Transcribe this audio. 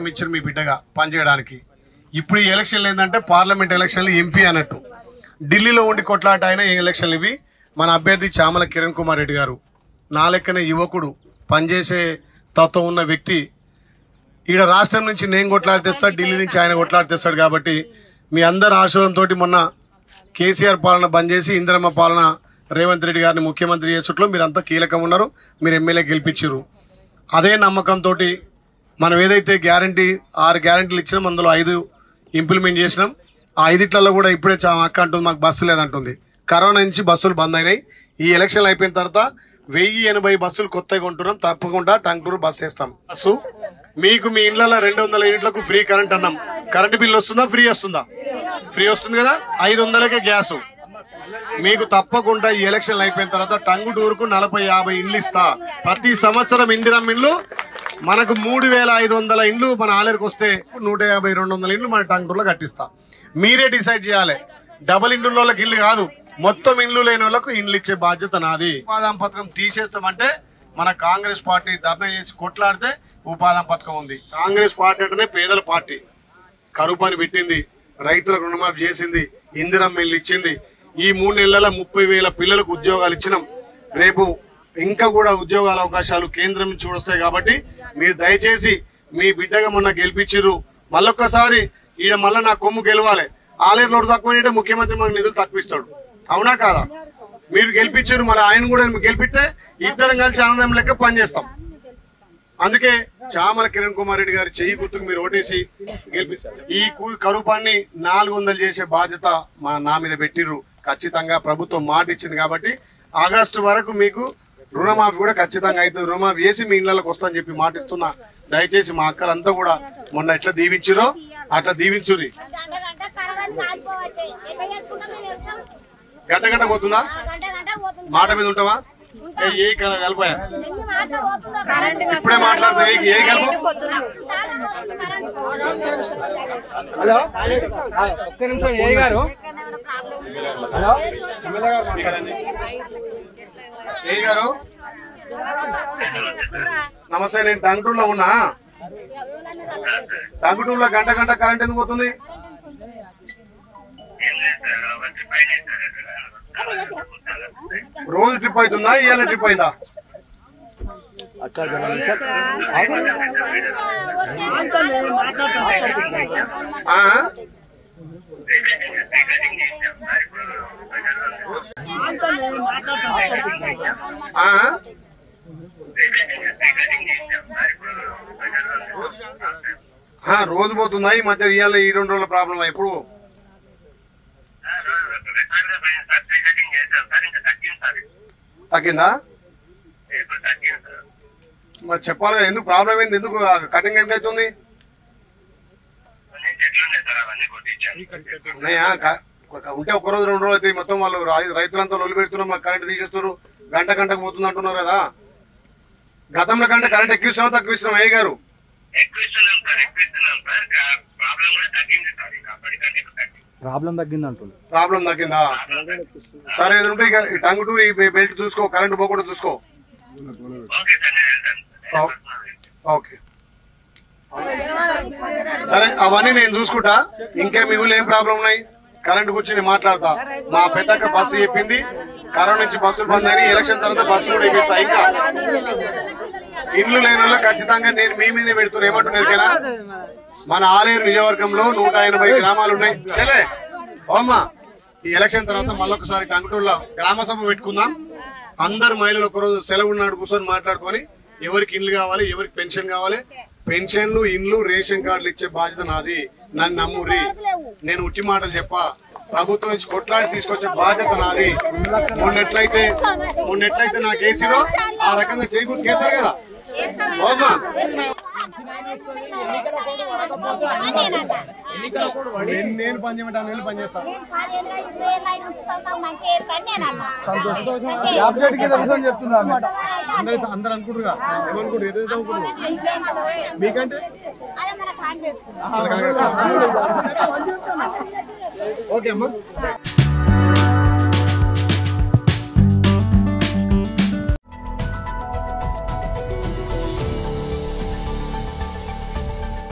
అవకాశం ఇచ్చారు మీ బిడ్డగా పనిచేయడానికి. ఇప్పుడు ఈ ఎలక్షన్లు ఏంటంటే పార్లమెంట్ ఎలక్షన్లు ఎంపీ అన్నట్టు ఢిల్లీలో ఉండి కొట్లాట అయిన ఎలక్షన్లు ఇవి. మన అభ్యర్థి చామల కిరణ్ కుమార్ రెడ్డి గారు నా లెక్కనే యువకుడు, పనిచేసే తత్వం ఉన్న వ్యక్తి. ఈడ రాష్ట్రం నుంచి నేను కొట్లాడితేస్తాడు, ఢిల్లీ నుంచి ఆయన కొట్లాడితేస్తాడు. కాబట్టి మీ అందరి ఆశోదంతో మొన్న కేసీఆర్ పాలన బంద్ చేసి ఇందిరమ్మ పాలన రేవంత్ రెడ్డి గారిని ముఖ్యమంత్రి చేసుట్లో మీరంతా కీలకం ఉన్నారు. మీరు ఎమ్మెల్యే గెలిపించారు. అదే నమ్మకంతో మనం ఏదైతే 6 గ్యారంటీలు ఇచ్చినాం అందులో 5 ఇంప్లిమెంట్ చేసినాం. ఆ 5 కూడా ఇప్పుడే అక్క అంటుంది మాకు బస్సు లేదంటుంది. కరోనా నుంచి బస్సులు బంద్ అయినాయి. ఈ ఎలక్షన్లు అయిపోయిన తర్వాత 1080 బస్సులు కొత్తగా కొంటున్నాం. తప్పకుండా టంగుటూరు బస్సు వేస్తాం. బస్సు మీకు మీ ఇళ్లలో 200 యూనిట్లకు ఫ్రీ కరెంట్ అన్నాం. కరెంటు బిల్లు వస్తుందా? ఫ్రీ వస్తుందా? ఫ్రీ వస్తుంది కదా. 500కే గ్యాసు మీకు తప్పకుండా ఈ ఎలక్షన్లు అయిపోయిన తర్వాత టంగుటూరుకు 40-50 ఇండ్లు ఇస్తా. ప్రతి సంవత్సరం ఇందిరమ్మ ఇండ్లు మనకు 3500 ఇండ్లు మన ఆలేరుకు వస్తే 150-200 ఇండ్లు మన టంగుటూరులో కట్టిస్తా. మీరే డిసైడ్ చేయాలి. డబుల్ ఇండ్లు వాళ్ళకి ఇల్లు కాదు, మొత్తం ఇండ్లు లేని వాళ్ళకు ఇండ్లు ఇచ్చే బాధ్యత నాది. ఉపాధి పథకం తీసేస్తామంటే మన కాంగ్రెస్ పార్టీ ధర్నా చేసి కొట్లాడితే ఉపాధి పథకం ఉంది. కాంగ్రెస్ పార్టీ అంటేనే పేదల పార్టీ. కరువు పని పెట్టింది, రైతులకు రుణమాఫీ చేసింది, ఇందిరమ్మ ఇల్లు ఇచ్చింది. ఈ 3 నెలల 30,000 పిల్లలకు ఉద్యోగాలు ఇచ్చినాం. రేపు ఇంకా కూడా ఉద్యోగాల అవకాశాలు కేంద్రం నుంచి వస్తాయి. కాబట్టి మీరు దయచేసి మీ బిడ్డగా మొన్న గెలిపించారు, మళ్ళొక్కసారి ఈడ మళ్ళీ నా కొమ్ము గెలవాలి. ఆలేరు లోటు తక్కువ ముఖ్యమంత్రి మనకు నిధులు తక్కువ ఇస్తాడు. అవునా కాదా? మీరు గెలిపించారు, మరి ఆయన కూడా గెలిపిస్తే ఇద్దరం కలిసి ఆనందం లెక్క పనిచేస్తాం. అందుకే చామల కిరణ్ కుమార్ రెడ్డి గారి చెయ్యి గుర్తుకు మీరు ఓటేసి గెలిపించారు. ఈ కరువు పని 400 చేసే బాధ్యత నా మీద పెట్టిర్రు. ఖచ్చితంగా ప్రభుత్వం మాట ఇచ్చింది కాబట్టి ఆగస్టు వరకు మీకు రుణమాఫీ కూడా ఖచ్చితంగా అవుతుంది. రుణమాఫీ వేసి మీ ఇళ్లలోకి వస్తామని చెప్పి మాటిస్తున్నా. దయచేసి మా అక్కలంతా కూడా మొన్న ఎట్లా దీవించారో అట్లా దీవించుర్రి. గంట పోతుందా? మాట మీద ఉంటావా? ఏ కలిపాయా? ఇప్పుడే మాట్లాడుతా. ఏ కలుపు? హలో, ఒక్క నిమిషం. ఏ గారు? హలో, ఏ గారు నమస్తే. నేను టంగుటూరులో ఉన్నా. టంగుటూరులో గంట కరెంట్ ఎందుకు పోతుంది? రోజు ట్రిప్ అవుతుందా? ఇవాళ ట్రిప్ అయిందా? రోజు పోతుందా? ఈ మధ్య ఇవాళ ఈ 2 రోజుల ప్రాబ్లం ఎప్పుడు? తగ్గిందా? మరి చెప్పాలి. ఎందుకు ప్రాబ్లం ఏంది? ఎందుకు కటింగ్ ఎంత అవుతుంది? ఉంటే 1 రోజు 2 రోజులు అయితే మొత్తం వాళ్ళు రైతులంతా లొల్లి పెడుతున్నారు. మాకు కరెంట్ తీసేస్తారు, గంటకు పోతుంది అంటున్నారు కదా. గతంలో కంటే కరెంట్ ఎక్కువ తక్కువ ఇస్తున్నాం. ఏ గారు ప్రాబ్లం తగ్గింది అంటుంది. ప్రాబ్లం తగ్గిందా? సరే, ఏదంటే ఇక టంగుటూరు ఈ బెల్ట్ చూసుకో, కరెంట్ పోకుండా చూసుకో. ఓకే, సరే, అవన్నీ నేను చూసుకుంటా. ఇంకా మీ ఊళ్ళో ఏం ప్రాబ్లం ఉన్నాయి? కరెంట్ గురించి నేను మాట్లాడతా. మా పెద్దక్క బస్సు చెప్పింది కరోనా నుంచి బస్సులు బంద్ అని. ఎలక్షన్ తర్వాత బస్సు కూడా ఇప్పిస్తా. ఇంకా ఇండ్లు లేని వాళ్ళు ఖచ్చితంగా నేను మీ మీదే పెడుతున్నా. ఏమంటున్నారు కదా, మన ఆలేరు నియోజకవర్గంలో 180 గ్రామాలు ఉన్నాయి. చలే ఓమ్మా, ఈ ఎలక్షన్ తర్వాత మళ్ళొకసారి టంగుటూరులో గ్రామ సభ పెట్టుకుందాం. అందరు మహిళలు ఒకరోజు సెలవు ఉన్నాడు కూర్చొని మాట్లాడుకొని ఎవరికి ఇండ్లు కావాలి, ఎవరికి పెన్షన్ కావాలి, పెన్షన్లు, ఇండ్లు, రేషన్ కార్డులు ఇచ్చే బాధ్యత నాది. నన్ను నమ్మురి. నేను ఉట్టి మాటలు చెప్పా. ప్రభుత్వం నుంచి కొట్లాడి తీసుకొచ్చే బాధ్యత నాది. మొన్నెట్లయితే నా కేసీలో ఆ రకంగా చేయకూడదు. కేసారు కదా ఓమ్మా. నేను పని చేయమంటాను, నేను పని చేస్తాను. చెప్తుందా? అందరు అనుకుంటారుగా. ఏమనుకుంటారు? ఏదైతే అనుకుంటారు మీకంటే ఓకే అమ్మా.